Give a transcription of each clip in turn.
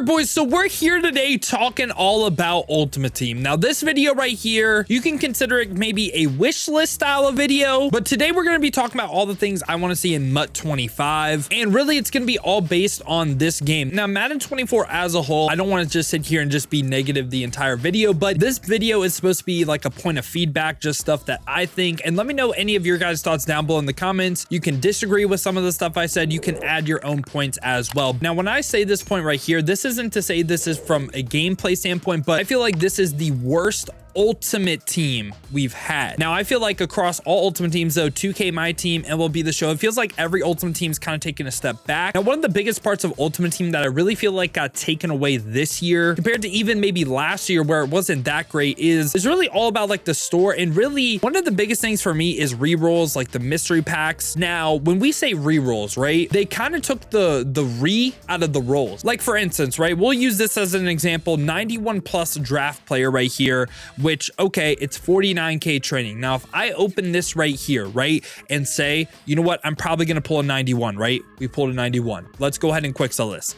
right, boys, so we're here today talking all about Ultimate Team. Now, this video right here, you can consider it maybe a wish list style of video, but today we're going to be talking about all the things I want to see in MUT 25, and really it's going to be all based on this game. Now, Madden 24 as a whole, I don't want to just sit here and just be negative the entire video, but this video is supposed to be like a point of feedback, just stuff that I think, and let me know any of your guys' thoughts down below in the comments. You can disagree with some of the stuff I said. You can add your own points as well. Now, when I say this point right here, this isn't to say this is from a gameplay standpoint, but I feel like this is the worst Ultimate Team we've had. Now, I feel like across all Ultimate Teams though, 2K My Team, MLB The Show, it feels like every Ultimate Team's kind of taken a step back. Now, one of the biggest parts of Ultimate Team that I really feel like got taken away this year compared to even maybe last year where it wasn't that great is really all about like the store. And really one of the biggest things for me is rerolls, like the mystery packs. Now, when we say rerolls, right, they kind of took the re out of the rolls. Like for instance, right, we'll use this as an example, 91 plus draft player right here, which, okay, it's 49K training. Now, if I open this right here, right, and say, you know what, I'm probably going to pull a 91, right? We pulled a 91. Let's go ahead and quick sell this.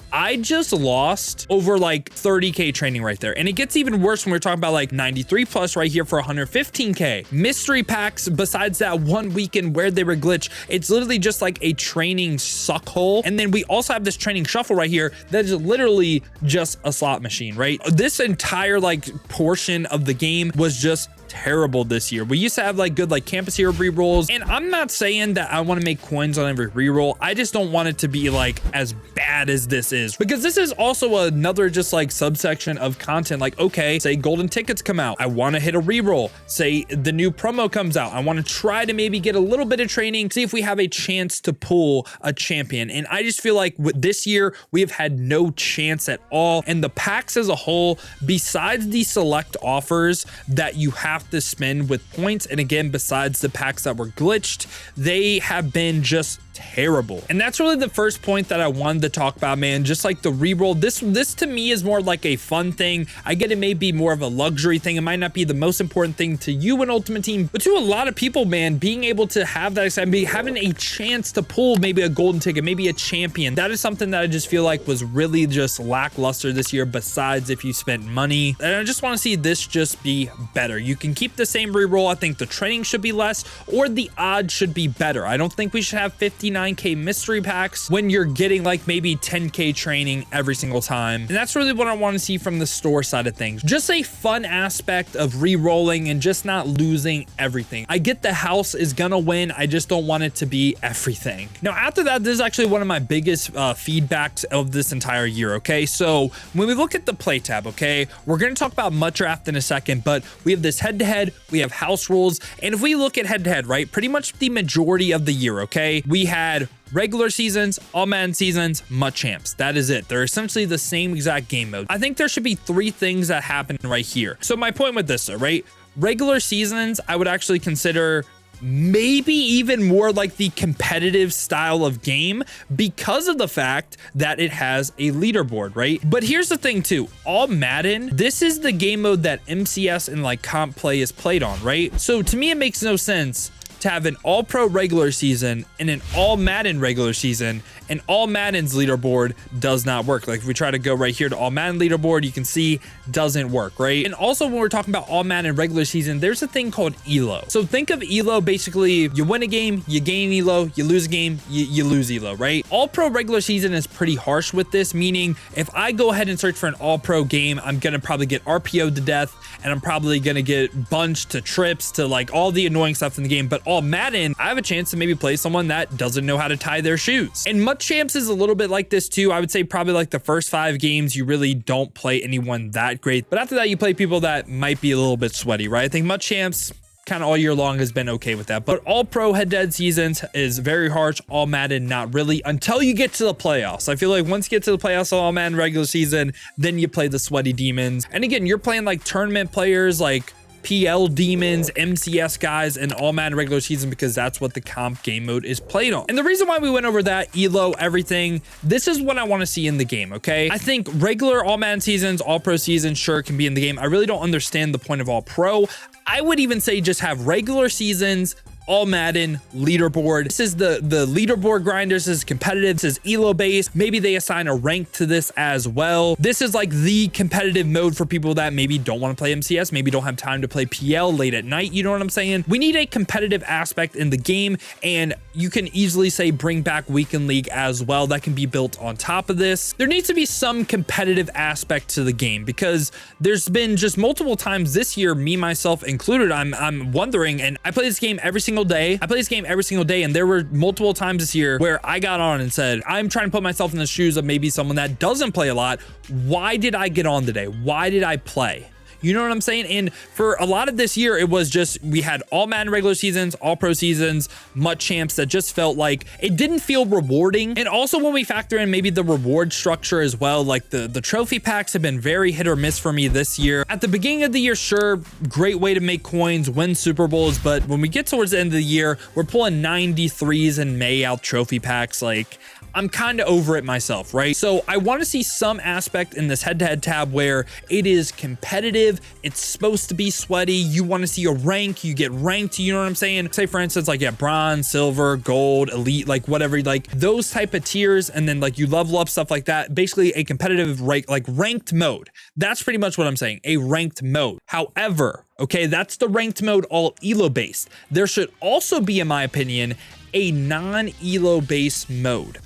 I just lost over like 30K training right there. And it gets even worse when we're talking about like 93 plus right here for 115K. Mystery packs, besides that one weekend where they were glitched, it's literally just like a training suck hole. And then we also have this training shuffle right here that is literally just a slot machine, right? This entire like portion of the game was just terrible this year. We used to have like good like campus hero rerolls, and I'm not saying that I want to make coins on every reroll. I just don't want it to be like as bad as this is, because this is also another just like subsection of content. Like, okay, say golden tickets come out, I want to hit a reroll. Say the new promo comes out, I want to try to maybe get a little bit of training, see if we have a chance to pull a champion. And I just feel like with this year we have had no chance at all. And the packs as a whole, besides the select offers that you have to spend with points, and again, besides the packs that were glitched, they have been just terrible. And that's really the first point that I wanted to talk about, man. Just like the reroll, this to me is more like a fun thing. I get it may be more of a luxury thing. It might not be the most important thing to you in Ultimate Team, but to a lot of people, man, being able to have that excitement, having a chance to pull maybe a golden ticket, maybe a champion, that is something that I just feel like was really just lackluster this year, besides if you spent money. And I just want to see this just be better. You can keep the same reroll. I think the training should be less, or the odds should be better. I don't think we should have 59K mystery packs when you're getting like maybe 10K training every single time. And that's really what I want to see from the store side of things. Just a fun aspect of re-rolling and just not losing everything. I get the house is gonna win. I just don't want it to be everything. Now, after that, this is actually one of my biggest feedbacks of this entire year, okay? So when we look at the play tab, okay, we're gonna talk about MUT draft in a second, but we have this head-to-head, we have house rules, and if we look at head-to-head, right, pretty much the majority of the year, okay, we had regular seasons, all Madden seasons, MUT champs. That is it. They're essentially the same exact game mode. I think there should be three things that happen right here. So my point with this, right, regular seasons, I would actually consider maybe even more like the competitive style of game because of the fact that it has a leaderboard, right? But here's the thing too, all Madden, this is the game mode that MCS and like comp play is played on, right? So to me, it makes no sense to have an all pro regular season and an all Madden regular season, and all Madden's leaderboard does not work. Like if we try to go right here to all Madden leaderboard, you can see doesn't work, right? And also when we're talking about all Madden regular season, there's a thing called ELO. So think of ELO, basically you win a game, you gain ELO, you lose a game, you lose ELO, right? All pro regular season is pretty harsh with this, meaning if I go ahead and search for an all pro game, I'm gonna probably get RPO'd to death, and I'm probably gonna get bunched to trips to like all the annoying stuff in the game. But all Madden, I have a chance to maybe play someone that doesn't know how to tie their shoes. And MUT champs is a little bit like this too. I would say probably like the first 5 games, you really don't play anyone that great. But after that, you play people that might be a little bit sweaty, right? I think MUT champs kind of all year long has been okay with that. But all pro head-to-head seasons is very harsh. All Madden, not really, until you get to the playoffs. I feel like once you get to the playoffs, all Madden regular season, then you play the sweaty demons. And again, you're playing like tournament players, like PL demons, MCS guys, and all Madden regular season, because that's what the comp game mode is played on. And the reason why we went over that, ELO, everything, this is what I want to see in the game, okay? I think regular all Madden seasons, all pro seasons, sure, can be in the game. I really don't understand the point of all pro. I would even say just have regular seasons, all Madden leaderboard. This is the leaderboard grinders. This is competitive. This is elo based. Maybe they assign a rank to this as well. This is like the competitive mode for people that maybe don't want to play MCS, maybe don't have time to play PL late at night. You know what I'm saying? We need a competitive aspect in the game, and you can easily say bring back Weekend League as well. That can be built on top of this. There needs to be some competitive aspect to the game, because there's been just multiple times this year, me myself included, I'm wondering, and I play this game every single day. And there were multiple times this year where I got on and said, I'm trying to put myself in the shoes of maybe someone that doesn't play a lot. Why did I get on today? Why did I play? You know what I'm saying? And for a lot of this year, it was just, we had all Madden regular seasons, all pro seasons, MUT champs that just felt like it didn't feel rewarding. And also when we factor in maybe the reward structure as well, like the trophy packs have been very hit or miss for me this year. At the beginning of the year, sure, great way to make coins, win Super Bowls. But when we get towards the end of the year, we're pulling 93s and May out trophy packs. Like, I'm kind of over it myself, right? So I want to see some aspect in this head-to-head tab where it is competitive. It's supposed to be sweaty. You want to see a rank, you get ranked, you know what I'm saying? Say for instance, like, yeah, bronze, silver, gold, elite, like whatever, like those type of tiers. And then like you level up stuff like that. Basically a competitive rank, like ranked mode. That's pretty much what I'm saying, a ranked mode. However, okay, that's the ranked mode, all elo based. There should also be, in my opinion, a non-elo based mode,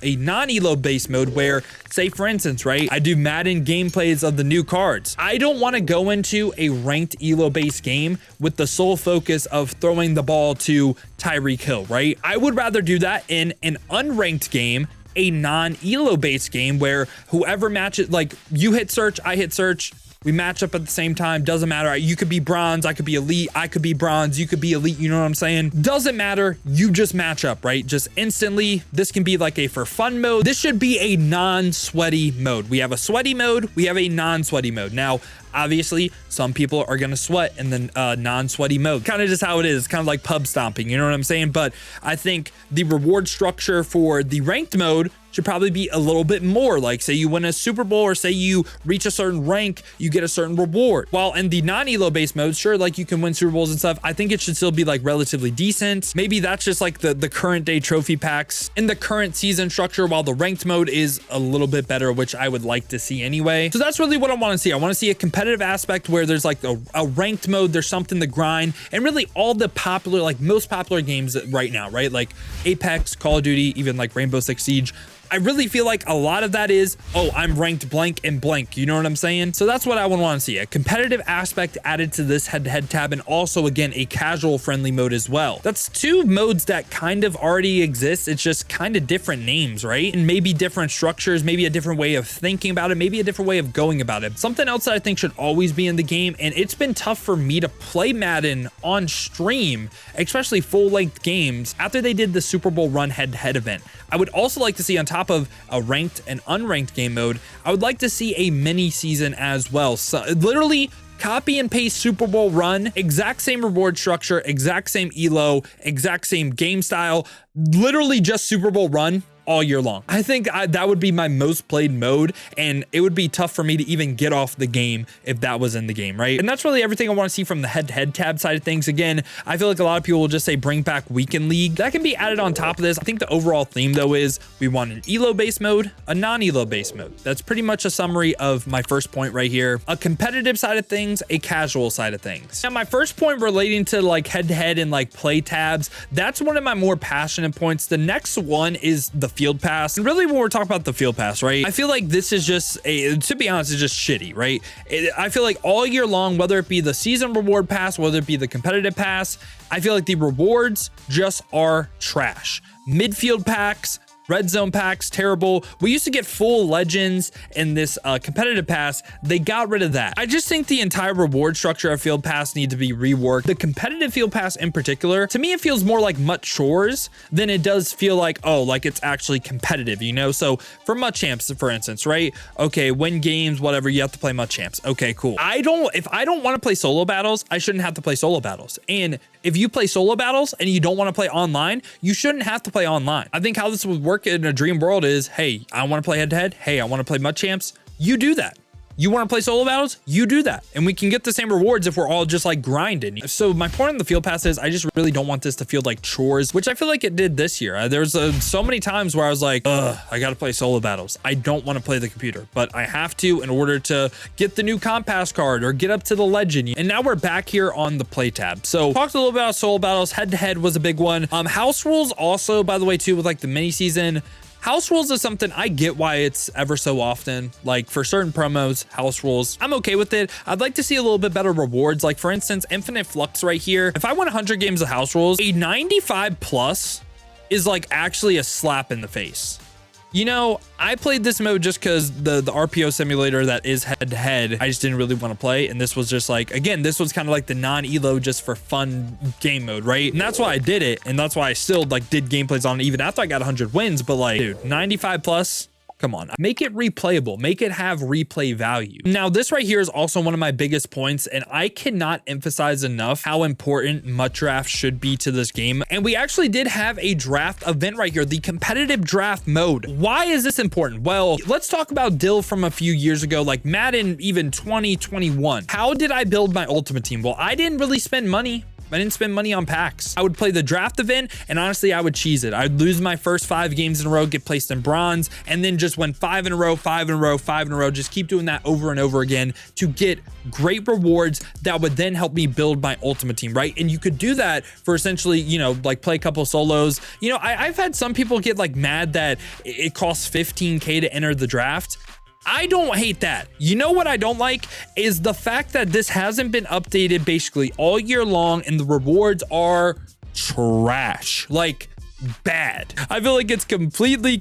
where, say for instance, right, I do Madden gameplays of the new cards. I don't want to go into a ranked elo based game with the sole focus of throwing the ball to Tyreek Hill, right? I would rather do that in an unranked game, a non-elo based game where whoever matches, like you hit search, I hit search, we match up at the same time. Doesn't matter. You could be bronze. I could be elite. I could be bronze. You could be elite. You know what I'm saying? Doesn't matter. You just match up, right? Just instantly. This can be like a for fun mode. This should be a non-sweaty mode. We have a sweaty mode. We have a non-sweaty mode. Now, obviously, some people are going to sweat in the non-sweaty mode. Kind of just how it is. Kind of like pub stomping. You know what I'm saying? But I think the reward structure for the ranked mode should probably be a little bit more. Like, say you win a Super Bowl, or say you reach a certain rank, you get a certain reward. While in the non-elo based mode, sure, like you can win Super Bowls and stuff. I think it should still be like relatively decent. Maybe that's just like the current day trophy packs in the current season structure, while the ranked mode is a little bit better, which I would like to see anyway. So that's really what I want to see. I want to see a competitive aspect where there's like a ranked mode, there's something to grind, and really all the popular, like most popular games right now, right? Like Apex, Call of Duty, even like Rainbow Six Siege. I really feel like a lot of that is, oh, I'm ranked blank and blank. You know what I'm saying? So that's what I would want to see. A competitive aspect added to this head-to-head tab, and also, again, a casual friendly mode as well. That's two modes that kind of already exist. It's just kind of different names, right? And maybe different structures, maybe a different way of thinking about it, maybe a different way of going about it. Something else that I think should always be in the game, and it's been tough for me to play Madden on stream, especially full-length games, after they did the Super Bowl run head-to-head event. I would also like to see, on top of a ranked and unranked game mode, I would like to see a mini season as well. So literally copy and paste Super Bowl run, exact same reward structure, exact same elo, exact same game style, literally just Super Bowl run all year long. I think that would be my most played mode, and it would be tough for me to even get off the game if that was in the game, right? And that's really everything I want to see from the head-to-head tab side of things. Again, I feel like a lot of people will just say bring back Weekend League. That can be added on top of this. I think the overall theme though is we want an elo-based mode, a non-elo-based mode. That's pretty much a summary of my first point right here. A competitive side of things, a casual side of things. Now, my first point relating to like head-to-head and like play tabs, that's one of my more passionate points. The next one is the field pass. And really when we're talking about the field pass, right, I feel like this is just to be honest, it's just shitty, right? I feel like all year long, whether it be the season reward pass, whether it be the competitive pass, I feel like the rewards just are trash. Midfield packs, red zone packs, terrible. We used to get full legends in this competitive pass. They got rid of that. I just think the entire reward structure of field pass needs to be reworked. The competitive field pass in particular, to me, it feels more like MUT chores than it does feel like, oh, like it's actually competitive, you know? So for MUT champs, for instance, right? Okay, win games, whatever, you have to play MUT champs. Okay, cool. If I don't want to play solo battles, I shouldn't have to play solo battles. And if you play solo battles and you don't want to play online, you shouldn't have to play online. I think how this would work in a dream world is, hey, I want to play head to head. Hey, I want to play MUT champs. You do that. You want to play solo battles? You do that. And we can get the same rewards if we're all just like grinding. So my point on the field pass is I just really don't want this to feel like chores, which I feel like it did this year. There's so many times where I was like, I got to play solo battles. I don't want to play the computer, but I have to in order to get the new compass card or get up to the legend. And now we're back here on the play tab. So talked a little bit about solo battles. Head to head was a big one. House rules also, by the way, too, with like the mini season. House rules is something I get why it's ever so often, like for certain promos, house rules, I'm okay with it. I'd like to see a little bit better rewards. Like for instance, Infinite Flux right here. If I win 100 games of house rules, a 95 plus is like actually a slap in the face. You know, I played this mode just because the RPO simulator that is head to head, I just didn't really want to play. And this was just like, again, this was kind of like the non-elo just for fun game mode, right? And that's why I did it. And that's why I still like did gameplays on it even after I got 100 wins. But like, dude, 95 plus. Come on, make it replayable, make it have replay value. Now, this right here is also one of my biggest points, and I cannot emphasize enough how important MUT draft should be to this game. And we actually did have a draft event right here, the competitive draft mode. Why is this important? Well, let's talk about Dill from a few years ago, like Madden, even 2021. How did I build my ultimate team? Well, I didn't really spend money. I didn't spend money on packs. I would play the draft event, and honestly, I would cheese it. I'd lose my first 5 games in a row, get placed in bronze, and then just win 5 in a row, 5 in a row, 5 in a row. Just keep doing that over and over again to get great rewards that would then help me build my ultimate team, right? And you could do that for essentially, you know, like play a couple solos. You know, I've had some people get like mad that it costs 15K to enter the draft. I don't hate that. You know what I don't like is the fact that this hasn't been updated basically all year long and the rewards are trash. Like, bad. I feel like it's completely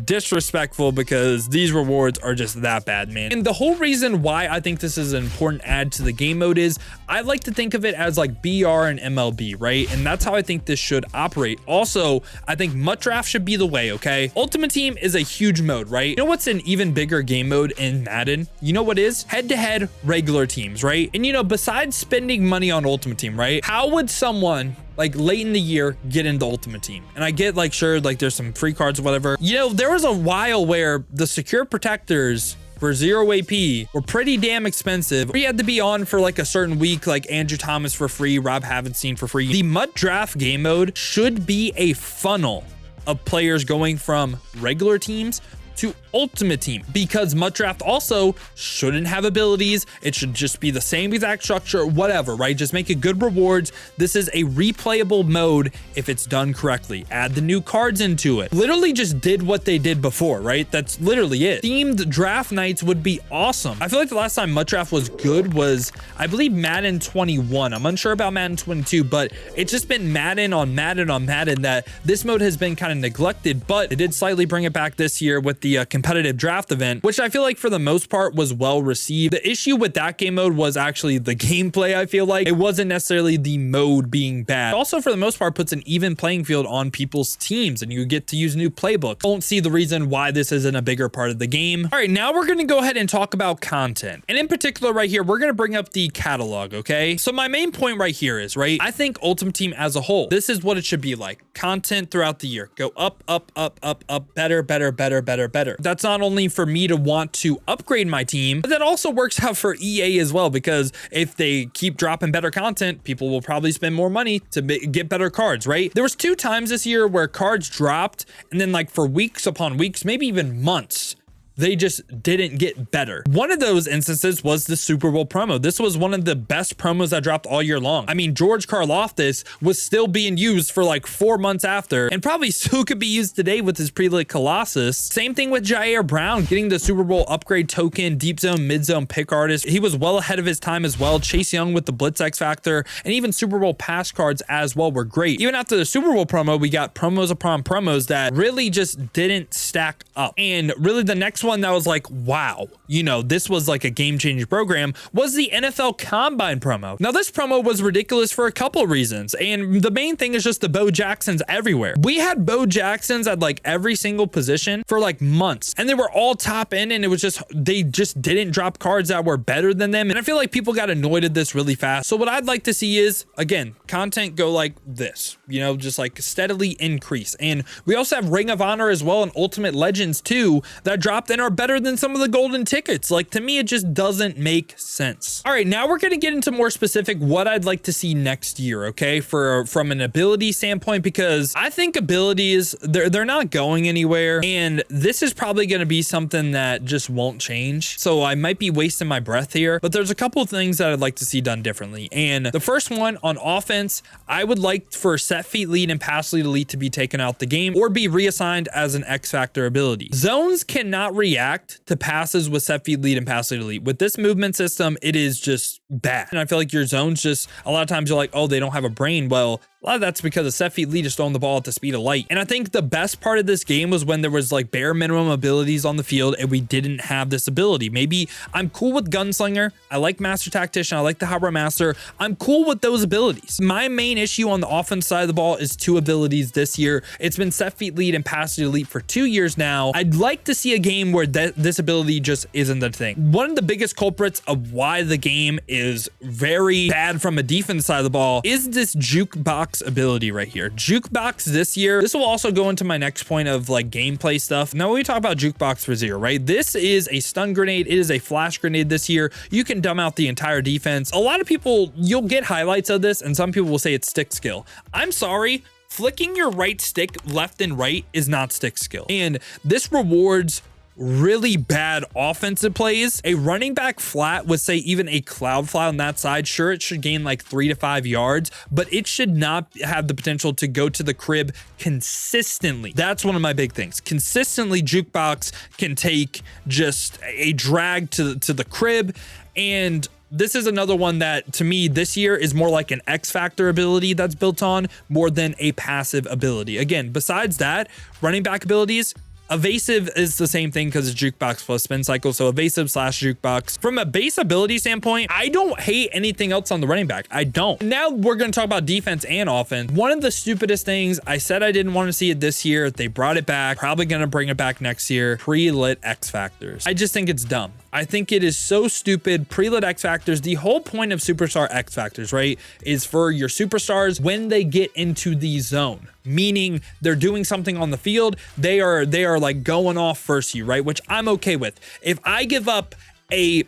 disrespectful because these rewards are just that bad, man. And the whole reason why I think this is an important add to the game mode is I like to think of it as like BR and MLB, right? And that's how I think this should operate. Also, I think MUT draft should be the way, okay? Ultimate Team is a huge mode, right? You know what's an even bigger game mode in Madden? You know what is? Head-to-head regular teams, right? And you know, besides spending money on Ultimate Team, right? How would someone like late in the year get into Ultimate Team? And I get like, sure, like there's some free cards or whatever. You know, there was a while where the secure protectors for 0 AP were pretty damn expensive. We had to be on for like a certain week, like Andrew Thomas for free, Rob Havenstein for free. The MUT draft game mode should be a funnel of players going from regular teams to Ultimate Team, because MUT draft also shouldn't have abilities. It should just be the same exact structure, whatever, right? Just make it good rewards. This is a replayable mode if it's done correctly. Add the new cards into it. Literally just did what they did before, right? That's literally it. Themed draft nights would be awesome. I feel like the last time MUT draft was good was, I believe, Madden 21. I'm unsure about Madden 22, but it's just been Madden on Madden on Madden that this mode has been kind of neglected, but it did slightly bring it back this year with the competitive draft event, which I feel like for the most part was well received. The issue with that game mode was actually the gameplay. I feel like it wasn't necessarily the mode being bad. Also, for the most part, puts an even playing field on people's teams and you get to use new playbooks. Don't see the reason why this isn't a bigger part of the game. All right, now we're going to go ahead and talk about content. And in particular right here, we're going to bring up the catalog, okay? So my main point right here is, right, I think Ultimate Team as a whole, this is what it should be like. Content throughout the year. Go up, up, up, up, up, better, better, better, better, better. That's not only for me to want to upgrade my team, but that also works out for EA as well, because if they keep dropping better content, people will probably spend more money to get better cards, right? There was 2 times this year where cards dropped and then like for weeks upon weeks, maybe even months, they just didn't get better. One of those instances was the Super Bowl promo. This was one of the best promos that dropped all year long. I mean, George Karlaftis was still being used for like 4 months after, and probably still could be used today with his pre-lit Colossus. Same thing with Jair Brown getting the Super Bowl upgrade token, deep zone, mid zone pick artist. He was well ahead of his time as well. Chase Young with the Blitz X Factor, and even Super Bowl pass cards as well were great. Even after the Super Bowl promo, we got promos upon promos that really just didn't stack up. And really the next one that was like, wow, you know, this was like a game-changing program was the NFL Combine promo. Now, this promo was ridiculous for a couple of reasons, and the main thing is just the Bo Jacksons everywhere. We had Bo Jacksons at like every single position for like months, and they were all top end, and it was just, they just didn't drop cards that were better than them, and I feel like people got annoyed at this really fast. So what I'd like to see is, again, content go like this, you know, just like steadily increase. And we also have Ring of Honor as well and Ultimate Legends too that dropped, and and are better than some of the golden tickets. Like, to me, it just doesn't make sense. All right, now we're going to get into more specific what I'd like to see next year, okay, from an ability standpoint, because I think abilities, they're not going anywhere, and this is probably going to be something that just won't change. So I might be wasting my breath here, but there's a couple of things that I'd like to see done differently. And the first one, on offense, I would like for set feet lead and pass lead elite to be taken out the game or be reassigned as an X factor ability. Zones cannot react to passes with set feet lead and pass lead elite. With this movement system, it is just bad. And I feel like your zones just, a lot of times you're like, oh, they don't have a brain. Well, a lot of that's because the set feet lead is throwing the ball at the speed of light. And I think the best part of this game was when there was like bare minimum abilities on the field and we didn't have this ability. Maybe I'm cool with Gunslinger. I like Master Tactician. I like the Hot Rod Master. I'm cool with those abilities. My main issue on the offense side of the ball is two abilities this year. It's been set feet lead and pass lead elite for 2 years now. I'd like to see a game where this ability just isn't the thing. One of the biggest culprits of why the game is very bad from a defense side of the ball is this jukebox ability right here. Jukebox this year, this will also go into my next point of like gameplay stuff. Now, when we talk about jukebox for zero, right? This is a stun grenade. It is a flash grenade this year. You can dumb out the entire defense. A lot of people, you'll get highlights of this, and some people will say it's stick skill. I'm sorry. Flicking your right stick left and right is not stick skill. And this rewards really bad offensive plays. A running back flat with, say, even a cloud flat on that side, sure, it should gain like 3 to 5 yards, but it should not have the potential to go to the crib consistently. That's one of my big things. Consistently, jukebox can take just a drag to the crib, and this is another one that, to me, this year is more like an X factor ability that's built on more than a passive ability. Again, besides that, running back abilities, evasive is the same thing because it's jukebox plus spin cycle. So evasive slash jukebox. From a base ability standpoint, I don't hate anything else on the running back. I don't. Now we're going to talk about defense and offense. One of the stupidest things, I said I didn't want to see it this year. They brought it back. Probably going to bring it back next year. Pre-lit X factors. I just think it's dumb. I think it is so stupid. Pre-lit X factors. The whole point of superstar X factors, right, is for your superstars when they get into the zone, meaning they're doing something on the field, they are like going off versus you, right? Which I'm okay with. If I give up a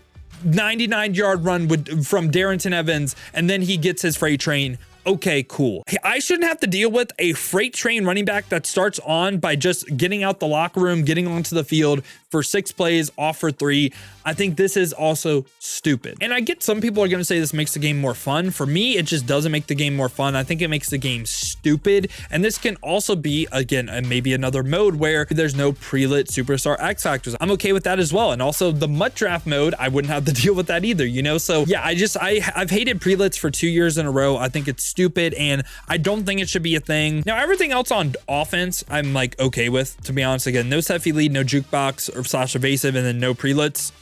99-yard run from Darrington Evans and then he gets his freight train, okay, cool. I shouldn't have to deal with a freight train running back that starts on by just getting out the locker room, getting onto the field for 6 plays, off for 3. I think this is also stupid. And I get some people are going to say this makes the game more fun. For me, it just doesn't make the game more fun. I think it makes the game stupid. And this can also be, again, maybe another mode where there's no pre-lit superstar X factors. I'm okay with that as well. And also the MUT draft mode, I wouldn't have to deal with that either, you know? So yeah, I've hated pre-lits for 2 years in a row. I think it's stupid and I don't think it should be a thing. Now, everything else on offense, I'm like okay with, to be honest. Again, no set feet lead, no jukebox or slash evasive, and then no pre-lits.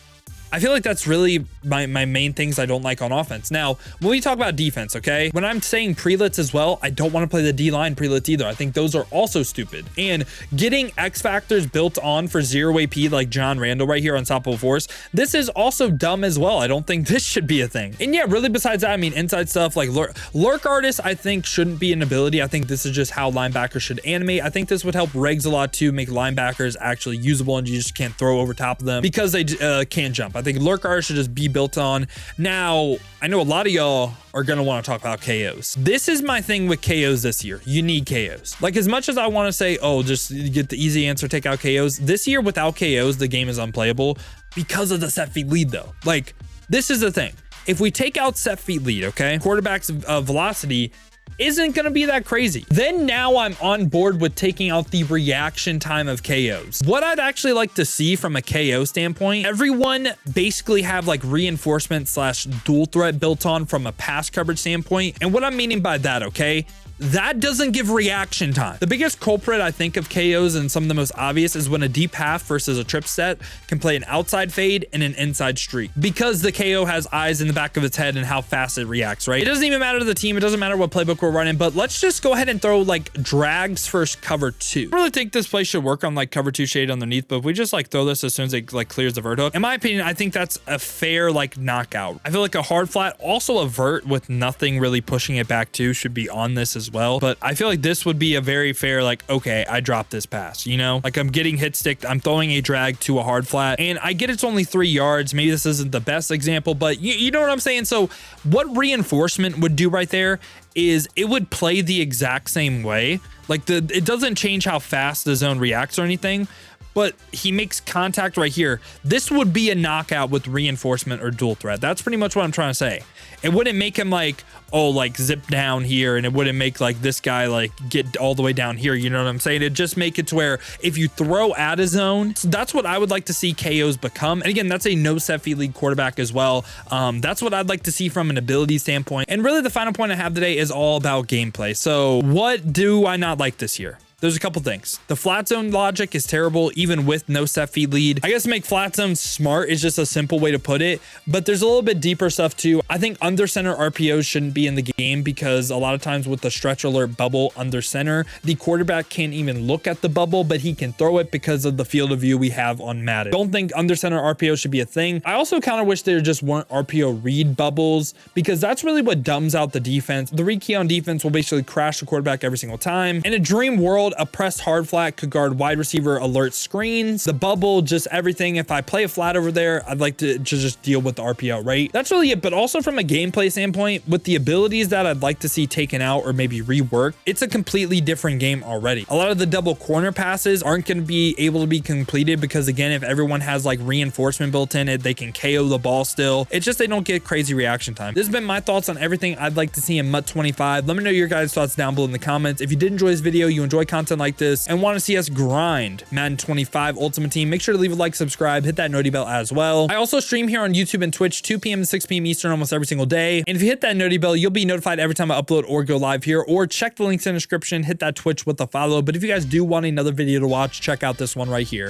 I feel like that's really my main things I don't like on offense. Now, when we talk about defense, okay, when I'm saying pre-lits as well, I don't want to play the D-line pre-lits either. I think those are also stupid. And getting X factors built on for 0 AP like John Randall right here on Unstoppable Force, this is also dumb as well. I don't think this should be a thing. And yeah, really besides that, I mean, inside stuff like lurk artists, I think shouldn't be an ability. I think this is just how linebackers should animate. I think this would help regs a lot too, make linebackers actually usable and you just can't throw over top of them because they can't jump. I think lurk artists should just be built on. Now, I know a lot of y'all are going to want to talk about KOs. This is my thing with KOs this year. You need KOs. Like, as much as I want to say, oh, just get the easy answer, take out KOs. This year without KOs, the game is unplayable because of the set feet lead though. Like, this is the thing. If we take out set feet lead, okay, quarterback's velocity isn't going to be that crazy. Then now I'm on board with taking out the reaction time of KOs. What I'd actually like to see from a KO standpoint, everyone basically have like reinforcement slash dual threat built on from a pass coverage standpoint. And what I'm meaning by that, okay, that doesn't give reaction time. The biggest culprit I think of KOs and some of the most obvious is when a deep half versus a trip set can play an outside fade and an inside streak because the KO has eyes in the back of its head and how fast it reacts, right? It doesn't even matter to the team. It doesn't matter what playbook we're running, but let's just go ahead and throw like drags first cover 2. I really think this play should work on like cover 2 shade underneath, but if we just like throw this as soon as it like clears the vert hook, in my opinion, I think that's a fair like knockout. I feel like a hard flat, also a vert with nothing really pushing it back too, should be on this as as well. But I feel like this would be a very fair, like, okay, I dropped this pass, you know, like I'm getting hit sticked, I'm throwing a drag to a hard flat, and I get it's only 3 yards. Maybe this isn't the best example, but you know what I'm saying? So what reinforcement would do right there is it would play the exact same way. Like it doesn't change how fast the zone reacts or anything, but he makes contact right here. This would be a knockout with reinforcement or dual threat. That's pretty much what I'm trying to say. It wouldn't make him like, oh, like zip down here, and it wouldn't make like this guy like get all the way down here. You know what I'm saying? It'd just make it to where if you throw at a zone, so that's what I would like to see KOs become. And again, that's a no set feet league quarterback as well. That's what I'd like to see from an ability standpoint. And really the final point I have today is all about gameplay. So what do I not like this year? There's a couple things. The flat zone logic is terrible, even with no set feed lead. I guess to make flat zone smart is just a simple way to put it, but there's a little bit deeper stuff too. I think under center RPOs shouldn't be in the game because a lot of times with the stretch alert bubble under center, the quarterback can't even look at the bubble, but he can throw it because of the field of view we have on Madden. Don't think under center RPO should be a thing. I also kind of wish there just weren't RPO read bubbles because that's really what dumbs out the defense. The read key on defense will basically crash the quarterback every single time. In a dream world, a pressed hard flat could guard wide receiver alert screens. The bubble, just everything. If I play a flat over there, I'd like to just deal with the RPO, right? That's really it. But also from a gameplay standpoint, with the abilities that I'd like to see taken out or maybe reworked, it's a completely different game already. A lot of the double corner passes aren't going to be able to be completed because again, if everyone has like reinforcement built in it, they can KO the ball still. It's just they don't get crazy reaction time. This has been my thoughts on everything I'd like to see in MUT 25. Let me know your guys' thoughts down below in the comments. If you did enjoy this video, you enjoy content like this and want to see us grind Madden 25 Ultimate Team, make sure to leave a like, subscribe, hit that noti bell as well. I also stream here on YouTube and Twitch 2 p.m. to 6 p.m. Eastern almost every single day. And if you hit that noti bell, you'll be notified every time I upload or go live here, or check the links in the description, hit that Twitch with a follow. But if you guys do want another video to watch, check out this one right here.